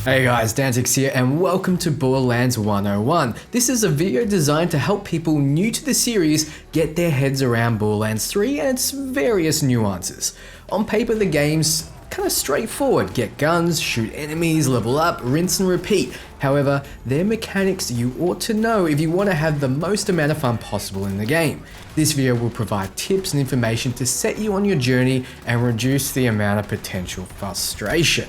Hey guys, Dantics here and welcome to Borderlands 101. This is a video designed to help people new to the series get their heads around Borderlands 3 and its various nuances. On paper the game's kind of straightforward: get guns, shoot enemies, level up, rinse and repeat. However, they're mechanics you ought to know if you want to have the most amount of fun possible in the game. This video will provide tips and information to set you on your journey and reduce the amount of potential frustration.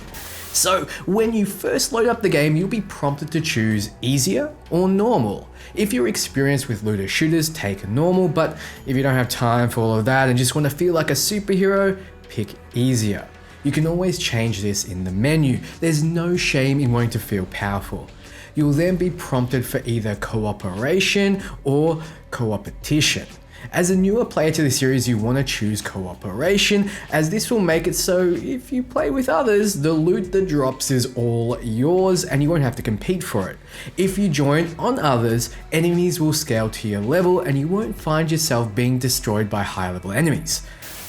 So, when you first load up the game, you'll be prompted to choose easier or normal. If you're experienced with looter shooters, take normal, but if you don't have time for all of that and just want to feel like a superhero, pick easier. You can always change this in the menu. There's no shame in wanting to feel powerful. You'll then be prompted for either cooperation or co-opetition. As a newer player to the series, you want to choose cooperation, as this will make it so if you play with others, the loot that drops is all yours and you won't have to compete for it. If you join on others, enemies will scale to your level and you won't find yourself being destroyed by high level enemies.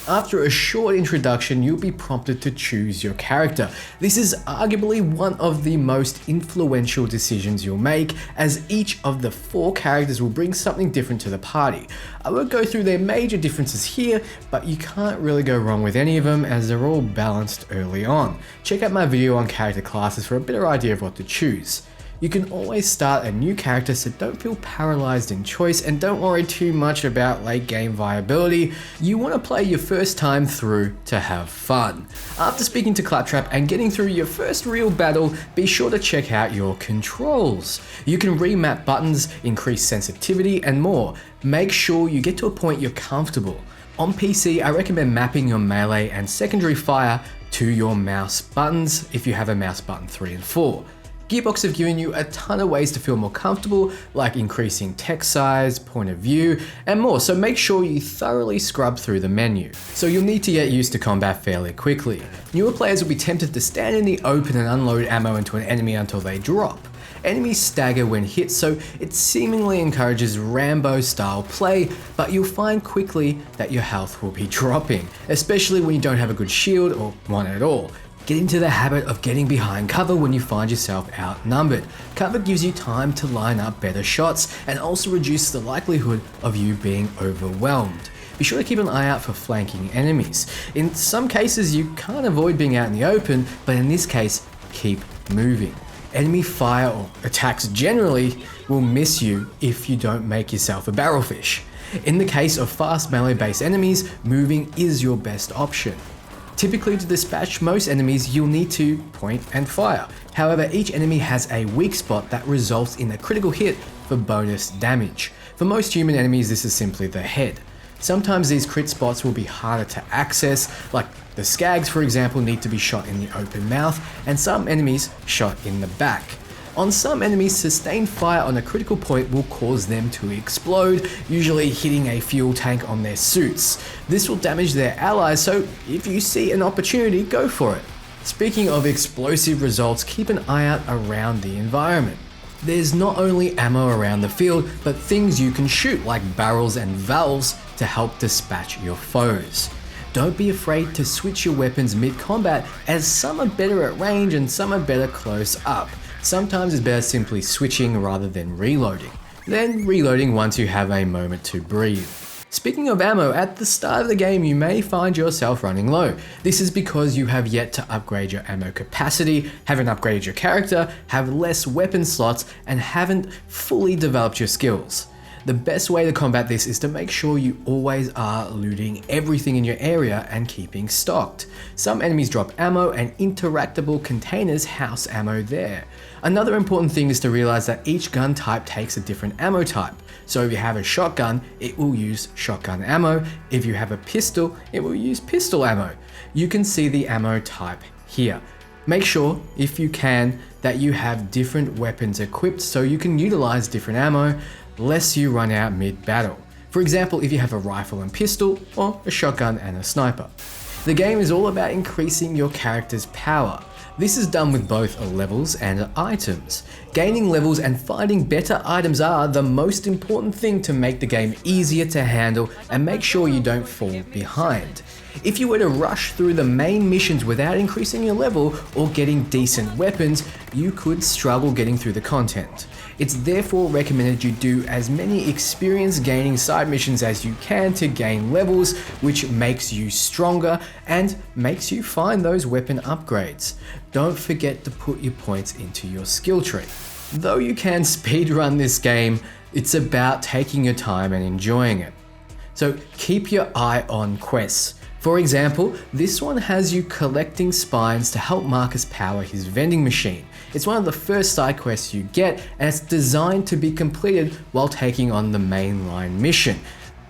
After a short introduction, you'll be prompted to choose your character. This is arguably one of the most influential decisions you'll make, as each of the 4 characters will bring something different to the party. I won't go through their major differences here, but you can't really go wrong with any of them as they're all balanced early on. Check out my video on character classes for a better idea of what to choose. You can always start a new character, so don't feel paralyzed in choice and don't worry too much about late game viability. You want to play your first time through to have fun. After speaking to Claptrap and getting through your first real battle, be sure to check out your controls. You can remap buttons, increase sensitivity and more. Make sure you get to a point you're comfortable. On PC, I recommend mapping your melee and secondary fire to your mouse buttons if you have a mouse button 3 and 4. Gearbox have given you a ton of ways to feel more comfortable, like increasing text size, point of view, and more, so make sure you thoroughly scrub through the menu. So you'll need to get used to combat fairly quickly. Newer players will be tempted to stand in the open and unload ammo into an enemy until they drop. Enemies stagger when hit, so it seemingly encourages Rambo-style play, but you'll find quickly that your health will be dropping, especially when you don't have a good shield or one at all. Get into the habit of getting behind cover when you find yourself outnumbered. Cover gives you time to line up better shots and also reduces the likelihood of you being overwhelmed. Be sure to keep an eye out for flanking enemies. In some cases you can't avoid being out in the open, but in this case, keep moving. Enemy fire or attacks generally will miss you if you don't make yourself a barrelfish. In the case of fast melee based enemies, moving is your best option. Typically, to dispatch most enemies, you'll need to point and fire. However, each enemy has a weak spot that results in a critical hit for bonus damage. For most human enemies, this is simply the head. Sometimes these crit spots will be harder to access, like the skags for example need to be shot in the open mouth, and some enemies shot in the back. On some enemies, sustained fire on a critical point will cause them to explode, usually hitting a fuel tank on their suits. This will damage their allies, so if you see an opportunity, go for it. Speaking of explosive results, keep an eye out around the environment. There's not only ammo around the field, but things you can shoot like barrels and valves to help dispatch your foes. Don't be afraid to switch your weapons mid-combat, as some are better at range and some are better close up. Sometimes it's better simply switching rather than reloading. Then reloading once you have a moment to breathe. Speaking of ammo, at the start of the game you may find yourself running low. This is because you have yet to upgrade your ammo capacity, haven't upgraded your character, have less weapon slots, and haven't fully developed your skills. The best way to combat this is to make sure you always are looting everything in your area and keeping stocked. Some enemies drop ammo and interactable containers house ammo there. Another important thing is to realize that each gun type takes a different ammo type. So if you have a shotgun, it will use shotgun ammo. If you have a pistol, it will use pistol ammo. You can see the ammo type here. Make sure, if you can, that you have different weapons equipped so you can utilize different ammo, lest you run out mid-battle. For example, if you have a rifle and pistol, or a shotgun and a sniper. The game is all about increasing your character's power. This is done with both levels and items. Gaining levels and finding better items are the most important thing to make the game easier to handle and make sure you don't fall behind. If you were to rush through the main missions without increasing your level or getting decent weapons, you could struggle getting through the content. It's therefore recommended you do as many experience gaining side missions as you can to gain levels, which makes you stronger and makes you find those weapon upgrades. Don't forget to put your points into your skill tree. Though you can speedrun this game, it's about taking your time and enjoying it. So keep your eye on quests. For example, this one has you collecting spines to help Marcus power his vending machine. It's one of the first side quests you get, and it's designed to be completed while taking on the mainline mission.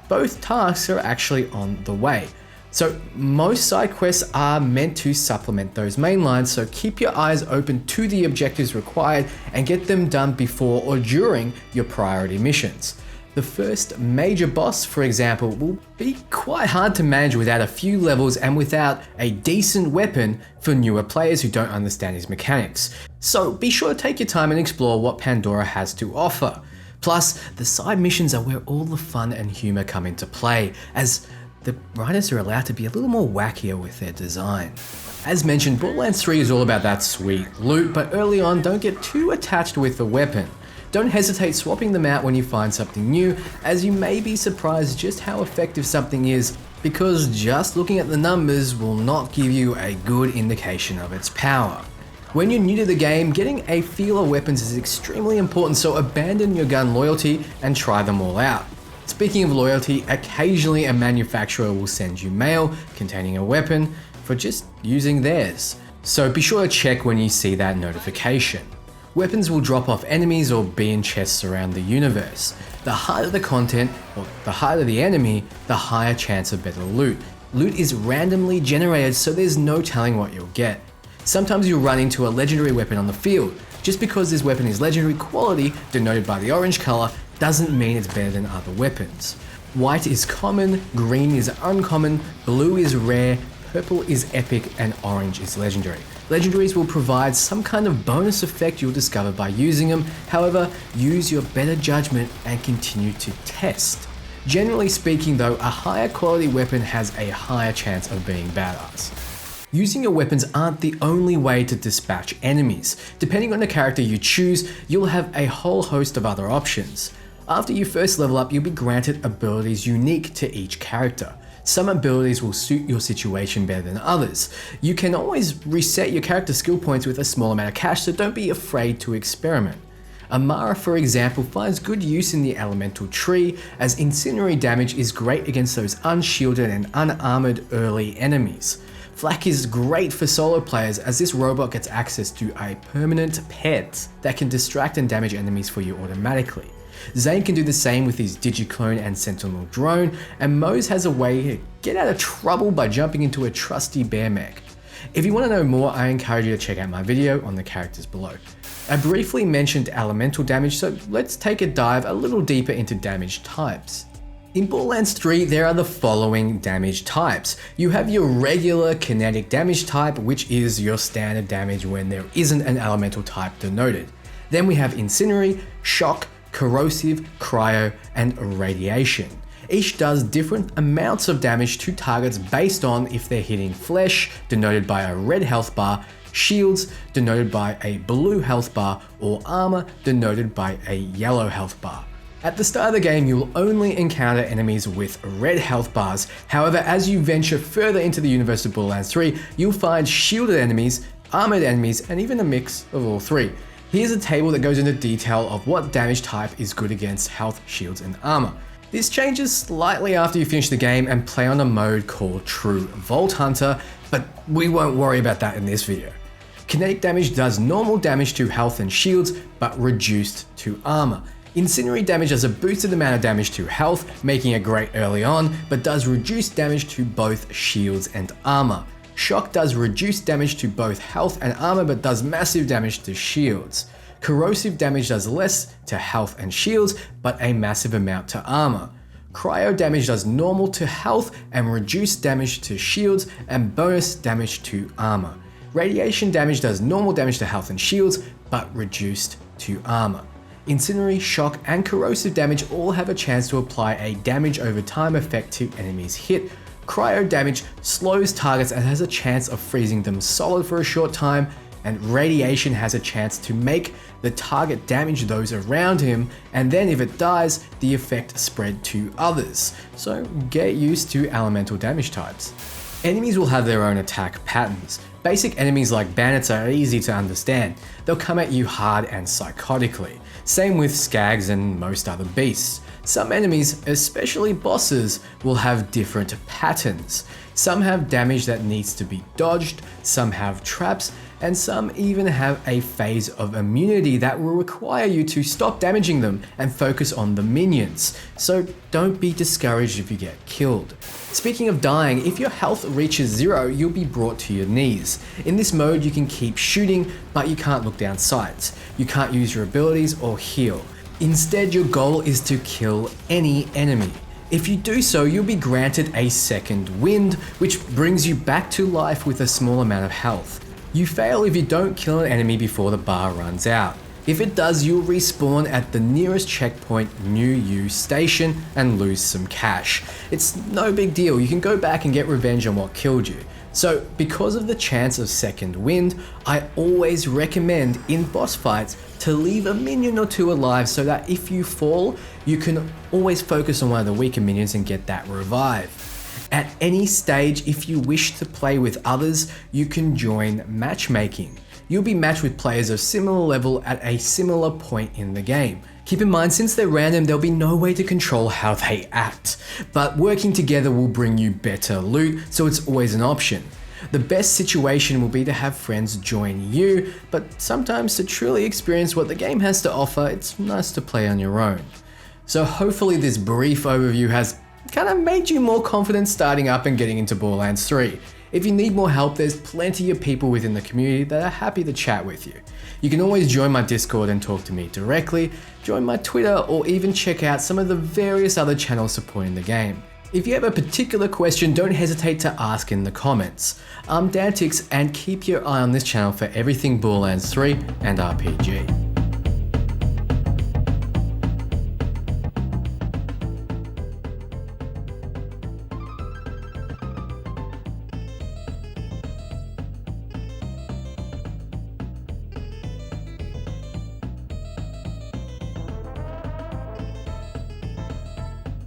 Both tasks are actually on the way. So most side quests are meant to supplement those main lines, so keep your eyes open to the objectives required and get them done before or during your priority missions. The first major boss, for example, will be quite hard to manage without a few levels and without a decent weapon for newer players who don't understand his mechanics. So be sure to take your time and explore what Pandora has to offer. Plus, the side missions are where all the fun and humor come into play, as the writers are allowed to be a little more wackier with their design. As mentioned, Borderlands 3 is all about that sweet loot, but early on, don't get too attached with the weapon. Don't hesitate swapping them out when you find something new, as you may be surprised just how effective something is, because just looking at the numbers will not give you a good indication of its power. When you're new to the game, getting a feel of weapons is extremely important, so abandon your gun loyalty and try them all out. Speaking of loyalty, occasionally a manufacturer will send you mail containing a weapon for just using theirs. So be sure to check when you see that notification. Weapons will drop off enemies or be in chests around the universe. The harder the content, or the harder the enemy, the higher chance of better loot. Loot is randomly generated, so there's no telling what you'll get. Sometimes you'll run into a legendary weapon on the field. Just because this weapon is legendary quality, denoted by the orange color, doesn't mean it's better than other weapons. White is common, green is uncommon, blue is rare, purple is epic, and orange is legendary. Legendaries will provide some kind of bonus effect you'll discover by using them. However, use your better judgment and continue to test. Generally speaking though, a higher quality weapon has a higher chance of being badass. Using your weapons aren't the only way to dispatch enemies. Depending on the character you choose, you'll have a whole host of other options. After you first level up, you'll be granted abilities unique to each character. Some abilities will suit your situation better than others. You can always reset your character skill points with a small amount of cash, so don't be afraid to experiment. Amara, for example, finds good use in the elemental tree, as incendiary damage is great against those unshielded and unarmored early enemies. Flak is great for solo players, as this robot gets access to a permanent pet that can distract and damage enemies for you automatically. Zane can do the same with his Digiclone and Sentinel drone, and Mose has a way to get out of trouble by jumping into a trusty bear mech. If you want to know more, I encourage you to check out my video on the characters below. I briefly mentioned elemental damage, so let's take a dive a little deeper into damage types. In Borderlands 3, there are the following damage types. You have your regular kinetic damage type, which is your standard damage when there isn't an elemental type denoted. Then we have incendiary, shock, corrosive, cryo, and radiation. Each does different amounts of damage to targets based on if they're hitting flesh, denoted by a red health bar, shields, denoted by a blue health bar, or armor, denoted by a yellow health bar. At the start of the game, you'll only encounter enemies with red health bars. However, as you venture further into the universe of Borderlands 3, you'll find shielded enemies, armored enemies, and even a mix of all three. Here's a table that goes into detail of what damage type is good against health, shields, and armor. This changes slightly after you finish the game and play on a mode called True Vault Hunter, but we won't worry about that in this video. Kinetic damage does normal damage to health and shields, but reduced to armor. Incendiary damage does a boosted amount of damage to health, making it great early on, but does reduced damage to both shields and armor. Shock does reduced damage to both health and armor, but does massive damage to shields. Corrosive damage does less to health and shields, but a massive amount to armor. Cryo damage does normal to health and reduced damage to shields and bonus damage to armor. Radiation damage does normal damage to health and shields, but reduced to armor. Incendiary, shock, and corrosive damage all have a chance to apply a damage over time effect to enemies hit, Cryo damage slows targets and has a chance of freezing them solid for a short time, and radiation has a chance to make the target damage those around him, and then if it dies, the effect spread to others. So get used to elemental damage types. Enemies will have their own attack patterns. Basic enemies like bandits are easy to understand. They'll come at you hard and psychotically. Same with skags and most other beasts. Some enemies, especially bosses, will have different patterns. Some have damage that needs to be dodged, some have traps, and some even have a phase of immunity that will require you to stop damaging them and focus on the minions. So don't be discouraged if you get killed. Speaking of dying, if your health reaches 0, you'll be brought to your knees. In this mode, you can keep shooting, but you can't look down sights. You can't use your abilities or heal. Instead, your goal is to kill any enemy. If you do so, you'll be granted a second wind, which brings you back to life with a small amount of health. You fail if you don't kill an enemy before the bar runs out. If it does, you'll respawn at the nearest checkpoint New You station and lose some cash. It's no big deal, you can go back and get revenge on what killed you. So because of the chance of second wind, I always recommend in boss fights to leave a minion or two alive so that if you fall, you can always focus on one of the weaker minions and get that revive. At any stage, if you wish to play with others, you can join matchmaking. You'll be matched with players of similar level at a similar point in the game. Keep in mind, since they're random, there'll be no way to control how they act, but working together will bring you better loot, so it's always an option. The best situation will be to have friends join you, but sometimes to truly experience what the game has to offer, it's nice to play on your own. So hopefully this brief overview has kind of made you more confident starting up and getting into Borderlands 3. If you need more help, there's plenty of people within the community that are happy to chat with you. You can always join my Discord and talk to me directly, join my Twitter, or even check out some of the various other channels supporting the game. If you have a particular question, don't hesitate to ask in the comments. I'm Dantics, and keep your eye on this channel for everything Borderlands 3 and RPG.